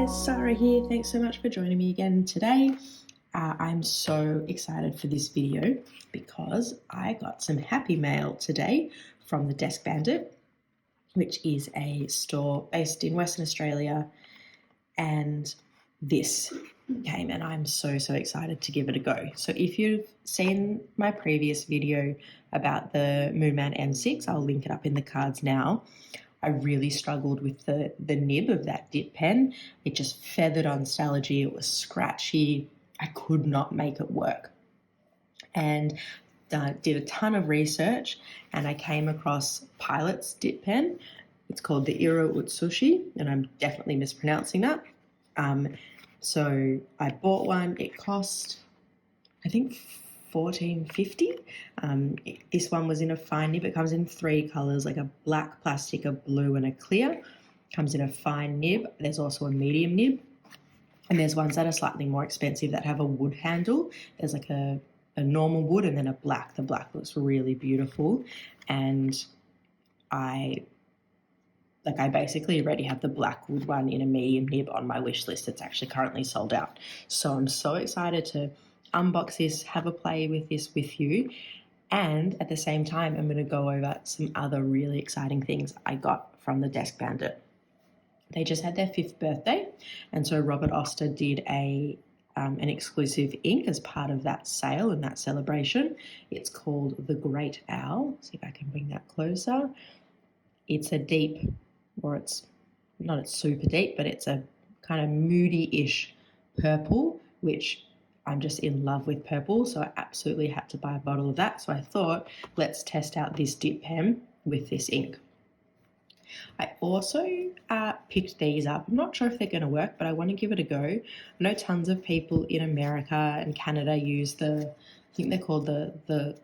guys, Sarah here. Thanks so much for joining me again today. I'm so excited for this video because I got some happy mail today from the Desk Bandit, which is a store based in Western Australia, and this came and I'm so excited to give it a go. So if you've seen my previous video about the Moonman M6, I'll link it up in the cards now. I really struggled with the nib of that dip pen. It just feathered on Stalogy. It was scratchy. I could not make it work. And did a ton of research, and I came across Pilot's dip pen. It's called the Iro-Utsushi, and I'm definitely mispronouncing that. So I bought one. It cost, I think, $14.50. This one was in a fine nib. It comes in 3 colours, like a black plastic, a blue and a clear. Comes in a fine nib. There's also a medium nib, and there's ones that are slightly more expensive that have a wood handle. There's like a normal wood and then a black. The black looks really beautiful, and I basically already have the black wood one in a medium nib on my wish list. It's actually currently sold out. So I'm so excited to unbox this, have a play with this with you, and at the same time I'm going to go over some other really exciting things I got from the Desk Bandit. They just had their 5th birthday, and so Robert Oster did an exclusive ink as part of that sale and that celebration. It's called the Great Owl. See if I can bring that closer. It's a deep, or it's super deep, but it's a kind of moody-ish purple, which I'm just in love with purple, so I absolutely had to buy a bottle of that. So I thought, let's test out this dip pen with this ink. I also picked these up. I'm not sure if they're going to work, but I want to give it a go. I know tons of people in America and Canada use I think they're called the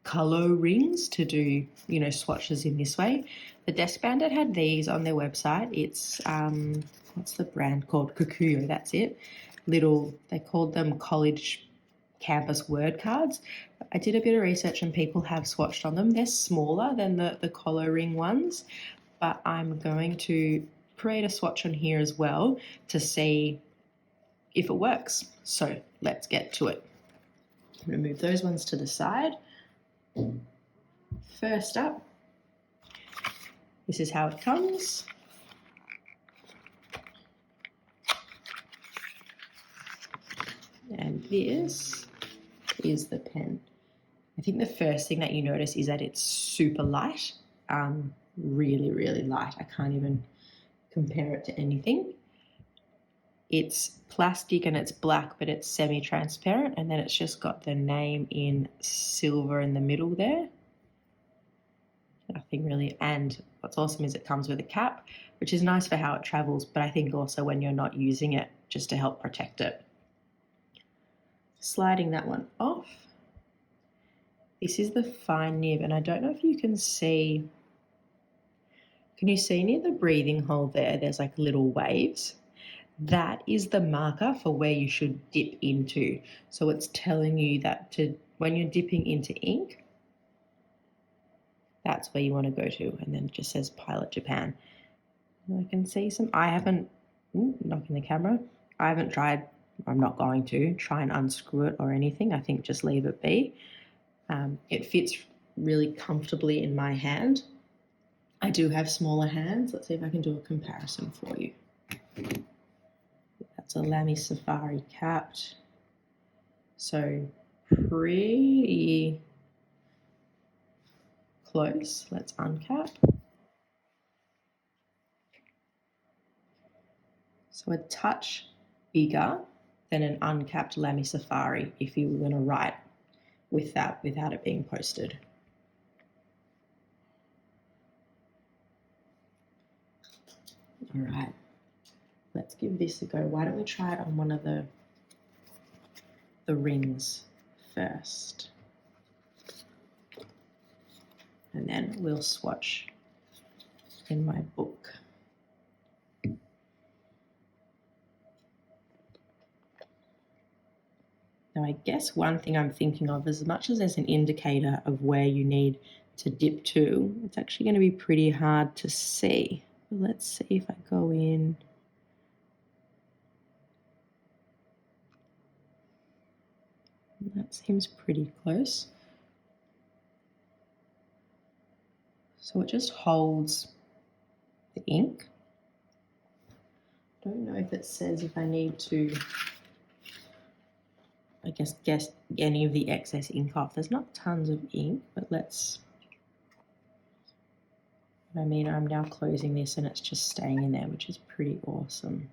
colour rings to do, swatches in this way. The Desk Bandit had these on their website. It's, what's the brand called? Kokuyo, that's it. They called them college campus word cards. I did a bit of research and people have swatched on them. They're smaller than the collar ring ones, but I'm going to create a swatch on here as well to see if it works. So let's get to it. I'm going to move those ones to the side. First up, this is how it comes. And this is the pen. I think the first thing that you notice is that it's super light, really light. I can't even compare it to anything. It's plastic and it's black, but it's semi-transparent, and then it's just got the name in silver in the middle there. Nothing really. And what's awesome is it comes with a cap, which is nice for how it travels, but I think also when you're not using it, just to help protect it. Sliding that one off. This is the fine nib, and I don't know if you can see. Can you see near the breathing hole there? There's like little waves. That is the marker for where you should dip into. So it's telling you that when you're dipping into ink, that's where you want to go to. And then it just says Pilot Japan. And I can see I haven't, knocking the camera, I haven't tried, I'm not going to try and unscrew it or anything. I think just leave it be. It fits really comfortably in my hand. I do have smaller hands. Let's see if I can do a comparison for you. That's a Lamy Safari capped. So pretty close. Let's uncap. So a touch bigger than an uncapped Lamy Safari if you were going to write with that without it being posted. All right, let's give this a go. Why don't we try it on one of the rings first, and then we'll swatch in my book. Now, I guess one thing I'm thinking of, as much as there's an indicator of where you need to dip to, it's actually going to be pretty hard to see. Let's see if I go in That seems pretty close. So it just holds the ink. Don't know if it says if I need to, I guess, get any of the excess ink off. There's not tons of ink, but let's, I mean, I'm now closing this and it's just staying in there, which is pretty awesome.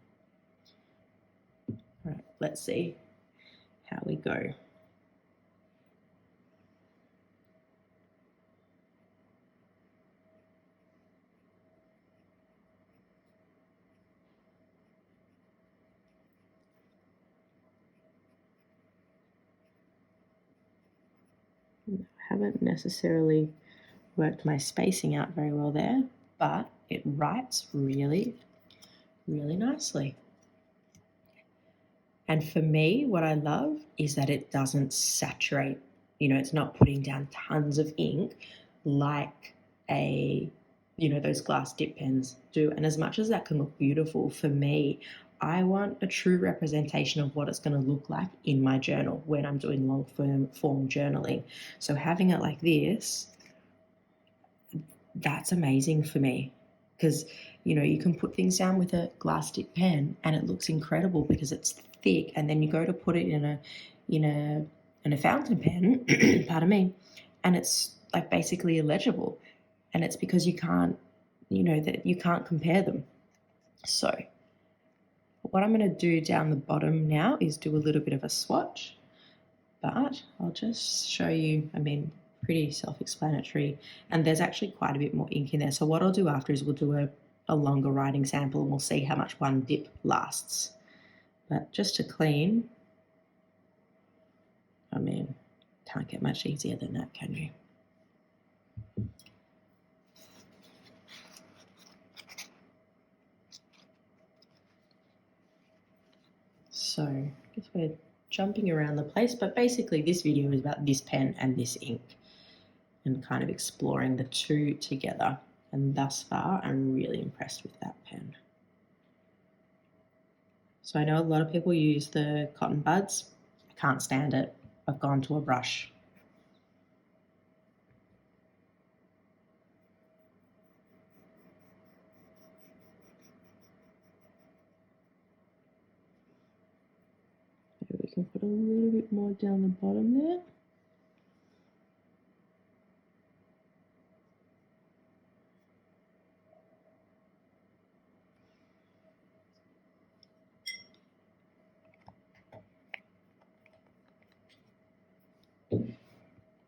All right, let's see how we go. I haven't necessarily worked my spacing out very well there, but it writes really, really nicely. And for me, what I love is that it doesn't saturate. You know, it's not putting down tons of ink like those glass dip pens do. And as much as that can look beautiful, for me, I want a true representation of what it's going to look like in my journal when I'm doing long form journaling. So having it like this, that's amazing for me, because you can put things down with a glass dip pen and it looks incredible because it's thick, and then you go to put it in a fountain pen pardon me, and it's like basically illegible, and it's because you can't compare them. So what I'm going to do down the bottom now is do a little bit of a swatch, but I'll just show you, I mean, pretty self-explanatory, and there's actually quite a bit more ink in there. So what I'll do after is we'll do a longer writing sample and we'll see how much one dip lasts. But just to clean, I mean, can't get much easier than that, can you? So I guess we're jumping around the place, but basically this video is about this pen and this ink and kind of exploring the two together. And thus far, I'm really impressed with that pen. So I know a lot of people use the cotton buds. I can't stand it. I've gone to a brush. Maybe we can put a little bit more down the bottom there.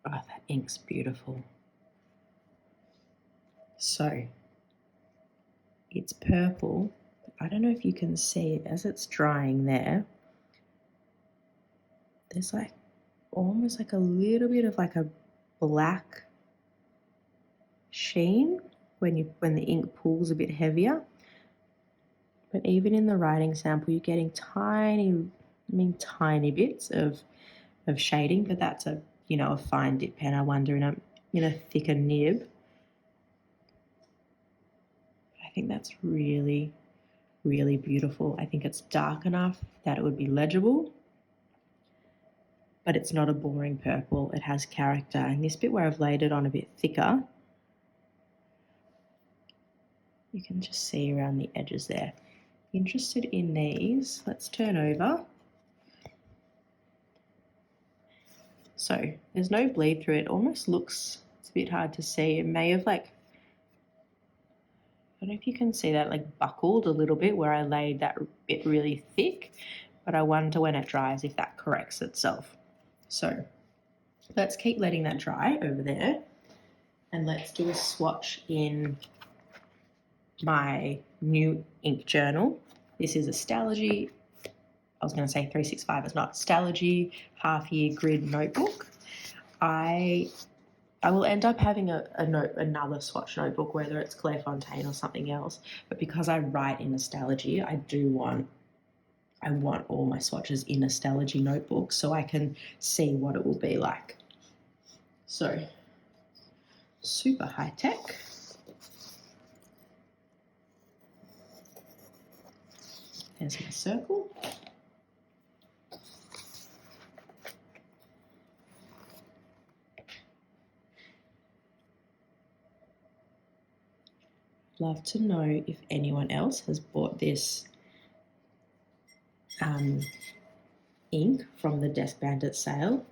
Oh, that ink's beautiful. So it's purple. I don't know if you can see it as it's drying there. There's like almost like a little bit of like a black sheen when the ink pulls a bit heavier. But even in the writing sample, you're getting tiny bits of shading. But that's a fine dip pen. I wonder in a thicker nib. I think that's really, really beautiful. I think it's dark enough that it would be legible, but it's not a boring purple. It has character. And this bit where I've laid it on a bit thicker, you can just see around the edges there. Interested in these? Let's turn over. So there's no bleed through it. Almost looks, it's a bit hard to see. It may have I don't know if you can see that, buckled a little bit where I laid that bit really thick, but I wonder when it dries if that corrects itself. So let's keep letting that dry over there, and let's do a swatch in my new ink journal. This is a Stalogy, I was going to say 365, it's not, Stalogy half-year grid notebook. I will end up having another swatch notebook, whether it's Clairefontaine or something else, but because I write in a Stalogy, I want all my swatches in a Stalogy notebook so I can see what it will be like. So, super high tech. There's my circle. love to know if anyone else has bought this ink from the Desk Bandit sale.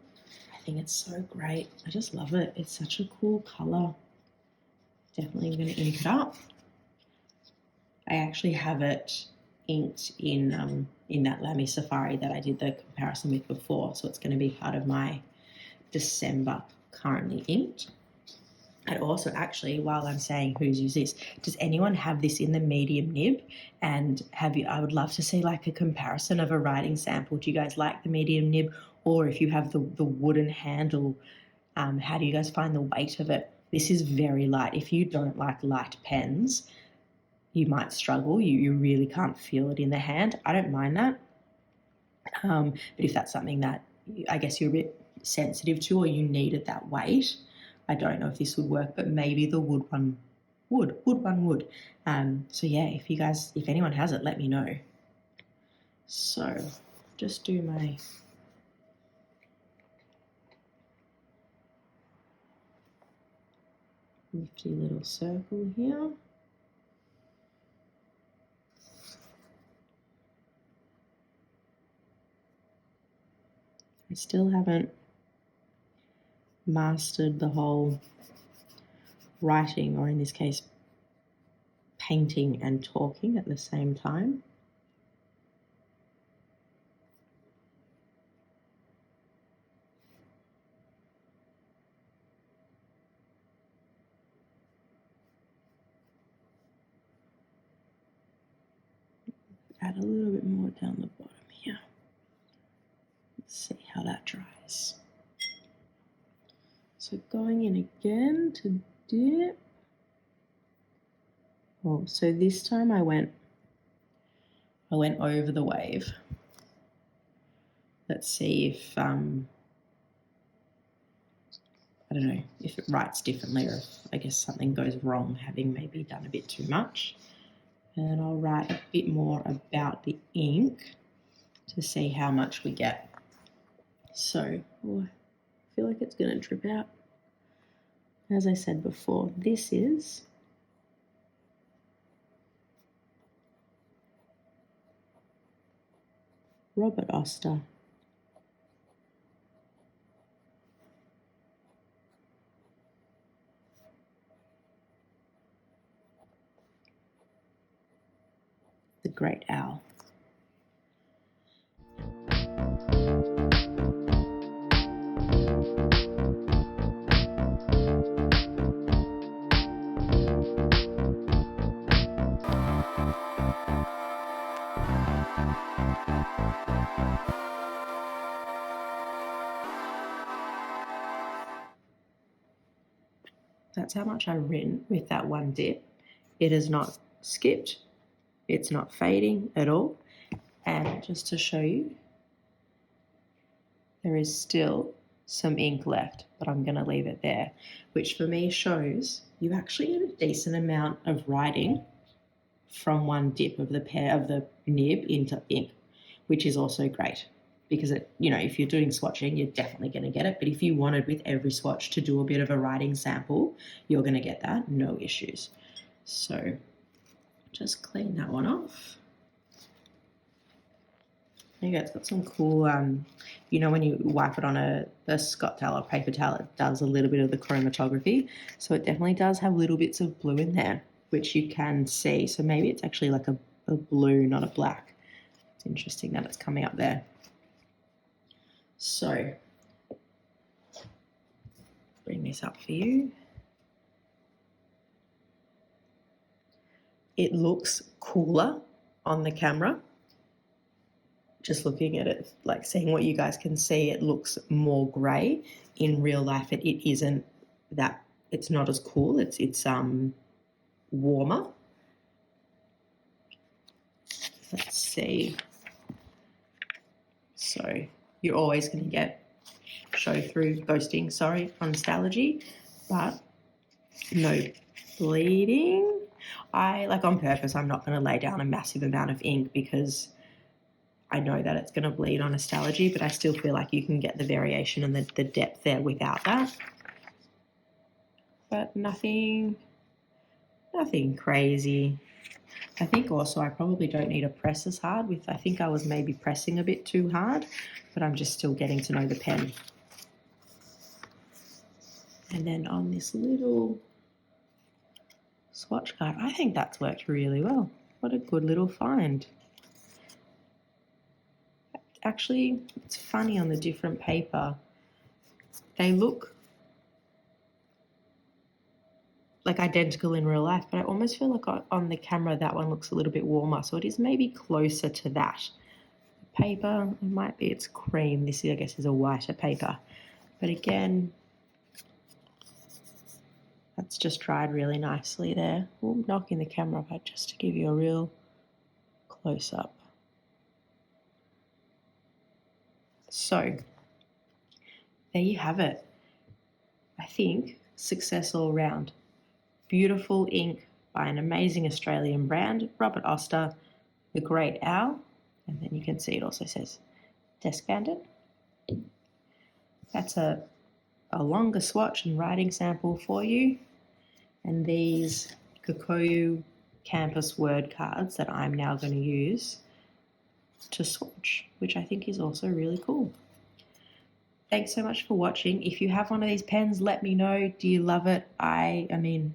I think it's so great. I just love it. It's such a cool color. Definitely going to ink it up. I actually have it inked in that Lamy Safari that I did the comparison with before, so it's going to be part of my December currently inked. And also, actually, while I'm saying who's used this, does anyone have this in the medium nib? And I would love to see like a comparison of a writing sample. Do you guys like the medium nib? Or if you have the wooden handle, how do you guys find the weight of it? This is very light. If you don't like light pens, you might struggle. You really can't feel it in the hand. I don't mind that. But if that's something that I guess you're a bit sensitive to, or you needed that weight, I don't know if this would work, but maybe the wood one would. So yeah, if anyone has it, let me know. So just do my nifty little circle here. I still haven't mastered the whole writing, or in this case, painting and talking at the same time. Add a little bit more down the bottom here. Let's see how that dries. So going in again to dip. Oh, so this time I went over the wave. Let's see if I don't know if it writes differently, or if I guess something goes wrong, having maybe done a bit too much. And I'll write a bit more about the ink to see how much we get. So, I feel like it's going to drip out. As I said before, this is Robert Oster. The Great Owl. That's how much I've written with that one dip. It has not skipped. It's not fading at all. And just to show you, there is still some ink left, but I'm going to leave it there, which for me shows you actually get a decent amount of writing from one dip of the nib into ink, which is also great. Because if you're doing swatching, you're definitely going to get it. But if you wanted with every swatch to do a bit of a writing sample, you're going to get that, no issues. So just clean that one off. There you go, it's got some cool, when you wipe it on a Scott towel or paper towel, it does a little bit of the chromatography. So it definitely does have little bits of blue in there, which you can see. So maybe it's actually like a blue, not a black. It's interesting that it's coming up there. So, bring this up for you. It looks cooler on the camera. Just looking at it, like seeing what you guys can see, it looks more grey. In real life, it isn't that, it's not as cool. It's warmer. Let's see. So you're always going to get ghosting, on Stalogy, but no bleeding. On purpose, I'm not going to lay down a massive amount of ink because I know that it's going to bleed on Stalogy, but I still feel like you can get the variation and the depth there without that. But nothing Nothing crazy. I think also I probably don't need to press as hard with, I think I was maybe pressing a bit too hard, but I'm just still getting to know the pen. And then on this little swatch card, I think that's worked really well. What a good little find. Actually, it's funny on the different paper. They look like identical in real life, but I almost feel like on the camera that one looks a little bit warmer, so it is maybe closer to that. The paper, it might be, it's cream. This, I guess, is a whiter paper. But again, that's just dried really nicely there. Ooh, knocking the camera up just to give you a real close-up. So, there you have it. I think success all round. Beautiful ink by an amazing Australian brand, Robert Oster, the Great Owl, and then you can see it also says Desk Bandit. That's a longer swatch and writing sample for you, and these Kokuyo campus word cards that I'm now going to use to swatch, which I think is also really cool. Thanks so much for watching. If you have one of these pens, let me know. Do you love it? I mean,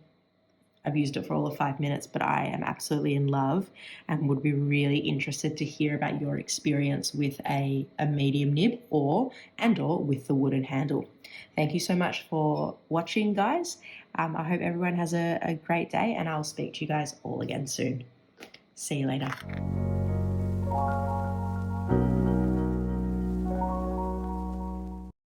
I've used it for all of 5 minutes, but I am absolutely in love and would be really interested to hear about your experience with a medium nib or with the wooden handle. Thank you so much for watching, guys. I hope everyone has a great day, and I'll speak to you guys all again soon. See you later.